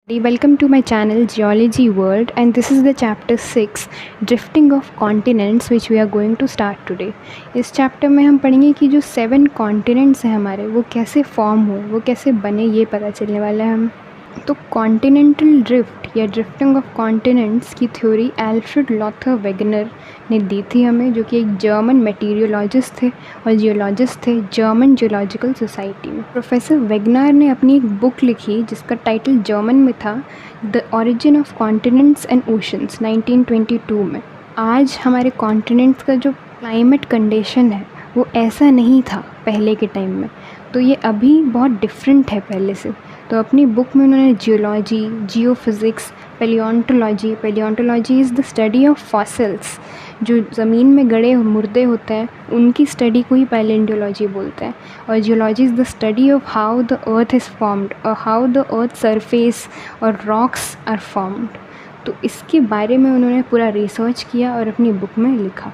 Welcome to my channel Geology World, and this is the chapter 6 Drifting of Continents which we are going to start today. इस chapter में हम पढ़ेंगे कि जो 7 continents हैं हमारे वो कैसे फॉर्म हुए, वो कैसे बने, ये पता चलने वाला है हम। तो कॉन्टिनेंटल ड्रिफ्ट या ड्रिफ्टिंग ऑफ कॉन्टिनेंट्स की थ्योरी एल्फ्रेड लॉथर वेगनर ने दी थी हमें, जो कि एक जर्मन मेटीरियोलॉजिस्ट थे और जियोलॉजिस्ट थे जर्मन जियोलॉजिकल सोसाइटी में। प्रोफेसर वेगनर ने अपनी एक बुक लिखी जिसका टाइटल जर्मन में था the origin of continents and oceans 1922 में। आज हमारे कॉन्टिनेंट्स का जो क्लाइमेट कंडीशन है वो ऐसा नहीं था पहले के टाइम में, तो ये अभी बहुत डिफरेंट है पहले से। तो अपनी बुक में उन्होंने geology, geophysics, palaeontology is the study of fossils, जो ज़मीन में गड़े मुर्दे होते हैं उनकी स्टडी को ही पैलियोंटोलॉजी बोलते हैं। और geology is the study of how the earth is formed और हाउ द अर्थ सरफेस और रॉक्स आर फॉर्म्ड। तो इसके बारे में उन्होंने पूरा रिसर्च किया और अपनी बुक में लिखा।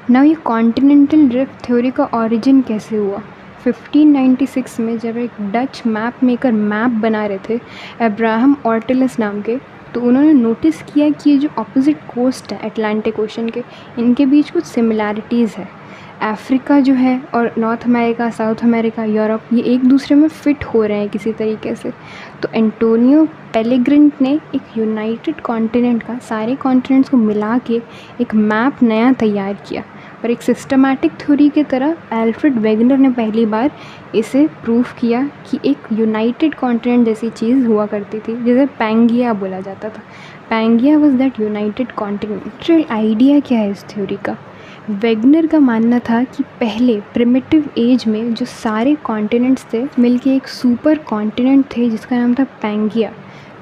नाउ ये कॉन्टिनेंटल ड्रिफ्ट थ्योरी का ओरिजिन कैसे हुआ? 1596 में जब एक डच मैप मेकर मैप बना रहे थे अब्राहम ऑर्टेलस नाम के, तो उन्होंने नोटिस किया कि ये जो अपोजिट कोस्ट है अटलांटिक ओशन के, इनके बीच कुछ सिमिलैरिटीज़ है। अफ्रीका जो है और north America, south America, Europe, ये एक दूसरे में फ़िट हो रहे हैं किसी तरीके से। तो एंटोनियो पेलेग्रिन ने एक यूनाइटेड कॉन्टिनेंट का, सारे कॉन्टिनेंट्स को मिला के एक मैप नया तैयार किया। पर एक सिस्टमैटिक थ्योरी की तरह एल्फ्रेड वेगनर ने पहली बार इसे प्रूव किया कि एक यूनाइटेड कॉन्टिनेंट जैसी चीज़ हुआ करती थी, जिसे पैंगिया बोला जाता था। Pangaea was that united continent. Idea क्या है इस थ्योरी का? वेगनर का मानना था कि पहले प्रिमिटिव एज में जो सारे कॉन्टिनेंट्स थे मिलके एक सुपर कॉन्टिनेंट थे जिसका नाम था पैंगिया,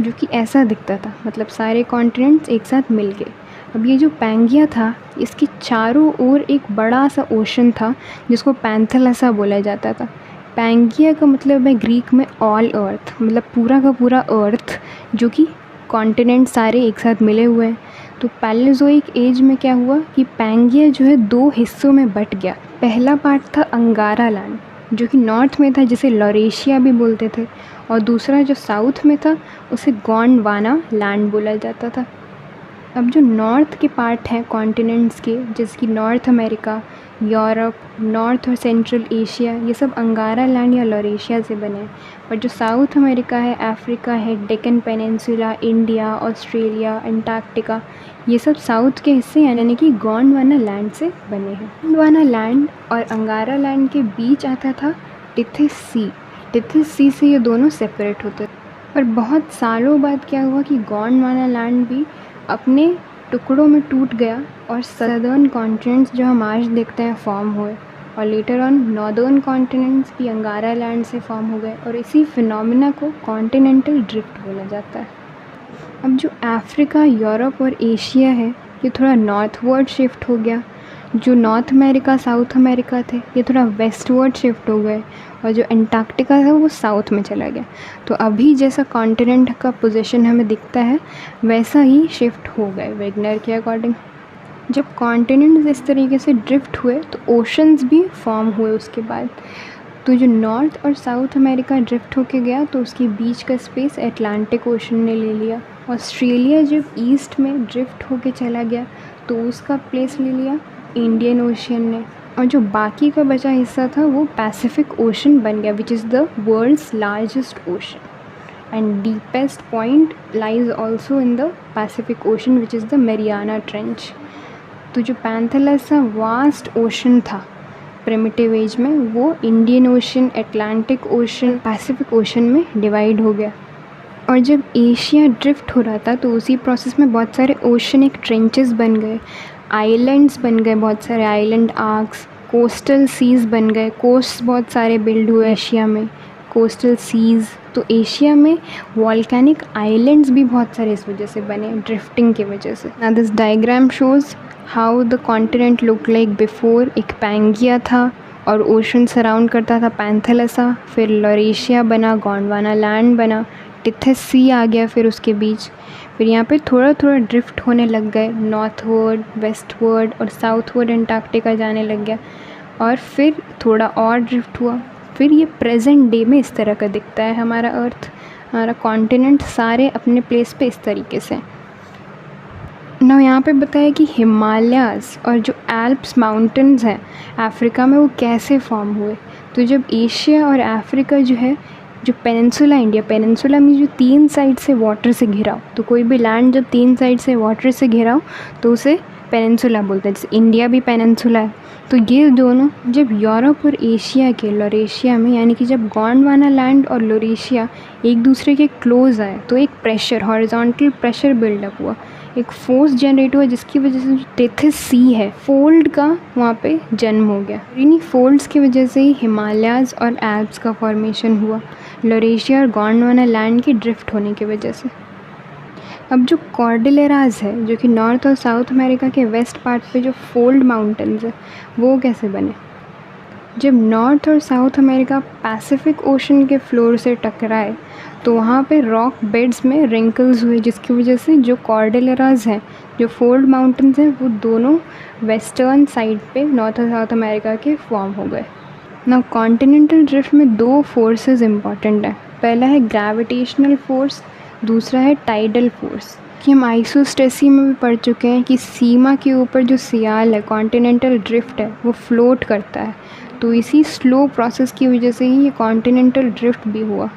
जो कि ऐसा दिखता था, मतलब सारे कॉन्टिनेंट्स एक साथ मिल गए। अब ये जो पैंगिया था, इसके चारों ओर एक बड़ा सा ओशन था जिसको पैंथेलसा बोला जाता था। पैंगिया का मतलब है ग्रीक में ऑल अर्थ, मतलब पूरा का पूरा अर्थ, जो कि कॉन्टिनेंट सारे एक साथ मिले हुए हैं। तो पैलेज़ोइक एज में क्या हुआ कि पैंगिया जो है 2 हिस्सों में बट गया। पहला पार्ट था अंगारा लैंड, जो कि नॉर्थ में था, जिसे लॉरेशिया भी बोलते थे, और दूसरा जो साउथ में था उसे गोंडवाना लैंड बोला जाता था। अब जो नॉर्थ के पार्ट हैं कॉन्टिनेंट्स के, जैसे कि नॉर्थ अमेरिका, यूरोप, नॉर्थ और सेंट्रल एशिया, ये सब अंगारा लैंड या लॉरेशिया से बने हैं। पर जो साउथ अमेरिका है, अफ्रीका है, Deccan peninsula, India, Australia, Antarctica, ये सब साउथ के हिस्से यानी कि गोंडवाना लैंड से बने हैं। गोंडवाना लैंड और अंगारा लैंड के बीच आता था टिथिस सी। टिथिस सी से ये दोनों सेपरेट होते थे। पर बहुत सालों बाद क्या हुआ कि गोंडवाना लैंड भी अपने टुकड़ों में टूट गया और सदर्न कॉन्टिनेंट्स जो हम आज देखते हैं फॉर्म हुए, और लेटर ऑन नॉर्दर्न कॉन्टिनेंट्स भी अंगारा लैंड से फॉर्म हो गए, और इसी फिनोमिना को कॉन्टिनेंटल ड्रिफ्ट बोला जाता है। अब जो अफ्रीका, यूरोप और एशिया है, ये थोड़ा नॉर्थवर्ड शिफ्ट हो गया। जो नॉर्थ अमेरिका, साउथ अमेरिका थे, ये थोड़ा वेस्टवर्ड शिफ्ट हो गए, और जो अंटार्कटिका था वो साउथ में चला गया। तो अभी जैसा कॉन्टिनेंट का पोजीशन हमें दिखता है वैसा ही शिफ्ट हो गए वेगनर के अकॉर्डिंग। जब कॉन्टिनेंट्स इस तरीके से ड्रिफ्ट हुए तो ओशंस भी फॉर्म हुए उसके बाद। तो जो नॉर्थ और साउथ अमेरिका ड्रिफ्ट होके गया तो उसके बीच का स्पेस अटलांटिक ओशन ने ले लिया। ऑस्ट्रेलिया जब ईस्ट में ड्रिफ्ट होके चला गया तो उसका प्लेस ले लिया इंडियन ओशन ने, और जो बाकी का बचा हिस्सा था वो पैसिफिक ओशन बन गया, which is the world's largest ocean and deepest point lies also in the Pacific Ocean, which is the Mariana Trench. तो जो पैंथेलसा वास्ट ओशन था प्रिमिटिव एज में, वो Indian Ocean, Atlantic Ocean, Pacific Ocean में divide हो गया। और जब एशिया ड्रिफ्ट हो रहा था तो उसी प्रोसेस में बहुत सारे ओशनिक ट्रेंचेस बन गए, आइलैंड्स बन गए, बहुत सारे आइलैंड आर्क्स, कोस्टल सीज़ बन गए, कोस्ट बहुत सारे बिल्ड हुए एशिया में, कोस्टल सीज़। तो एशिया में वॉल्केनिक आइलैंड्स भी बहुत सारे इस वजह से बने, ड्रिफ्टिंग की वजह से। Now this diagram shows how the continent look like before. एक पैंगिया था और ओशन सराउंड करता था पैंथेलसा, फिर लॉरेशिया बना, गोंडवाना लैंड बना, टिथिस सी आ गया फिर उसके बीच। फिर यहाँ पे थोड़ा थोड़ा ड्रिफ्ट होने लग गए, नॉर्थवर्ड, वेस्टवर्ड और साउथवर्ड अंटार्कटिका जाने लग गया, और फिर थोड़ा और ड्रिफ्ट हुआ। फिर ये प्रेजेंट डे में इस तरह का दिखता है हमारा अर्थ। हमारा कॉन्टिनेंट सारे अपने प्लेस पे इस तरीके से। ना यहाँ पे बताया कि हिमालयाज़ और जो एल्प्स माउंटेन्स हैं अफ्रीका में वो कैसे फॉर्म हुए। तो जब एशिया और अफ्रीका जो है, जो पेनिनसुला इंडिया, पेनिनसुला में जो 3 साइड से वाटर से घिरा हो, तो कोई भी लैंड जब 3 साइड से वाटर से घिरा हो तो उसे पेनिनसुला बोलते हैं। जैसे इंडिया भी पेनिनसुला है। तो ये दोनों जब यूरोप और एशिया के लॉरेशिया में, यानी कि जब गोंडवाना लैंड और लॉरेशिया एक दूसरे के क्लोज आए तो एक प्रेशर, हॉरिजॉन्टल प्रेशर बिल्डअप हुआ, एक फोर्स जनरेट हुआ, जिसकी वजह से जो टेथिस सी है, फोल्ड का वहाँ पे जन्म हो गया। इन्हीं फोल्ड्स की वजह से ही हिमालयाज़ और एल्प्स का फॉर्मेशन हुआ, लॉरेशिया और गोंडवाना लैंड के ड्रिफ्ट होने की वजह से। अब जो कॉर्डिलेराज है, जो कि नॉर्थ और साउथ अमेरिका के वेस्ट पार्ट पे जो फोल्ड माउंटेन्स है, वो कैसे बने। जब नॉर्थ और साउथ अमेरिका पैसिफिक ओशन के फ्लोर से टकराए तो वहाँ पे रॉक बेड्स में रिंकल्स हुए, जिसकी वजह से जो कॉर्डिलेराज हैं, जो फोल्ड माउंटेन्स हैं, वो दोनों वेस्टर्न साइड पे नॉर्थ और साउथ अमेरिका के फॉर्म हो गए। ना कॉन्टिनेंटल ड्रिफ्ट में 2 फोर्सेस इंपॉर्टेंट है। पहला है ग्रेविटेशनल फोर्स, दूसरा है टाइडल फोर्स। कि हम आइसोस्टेसी में भी पढ़ चुके हैं कि सीमा के ऊपर जो सियाल है, कॉन्टिनेंटल ड्रिफ्ट है, वो फ्लोट करता है। तो इसी स्लो प्रोसेस की वजह से ही ये कॉन्टिनेंटल ड्रिफ्ट भी हुआ।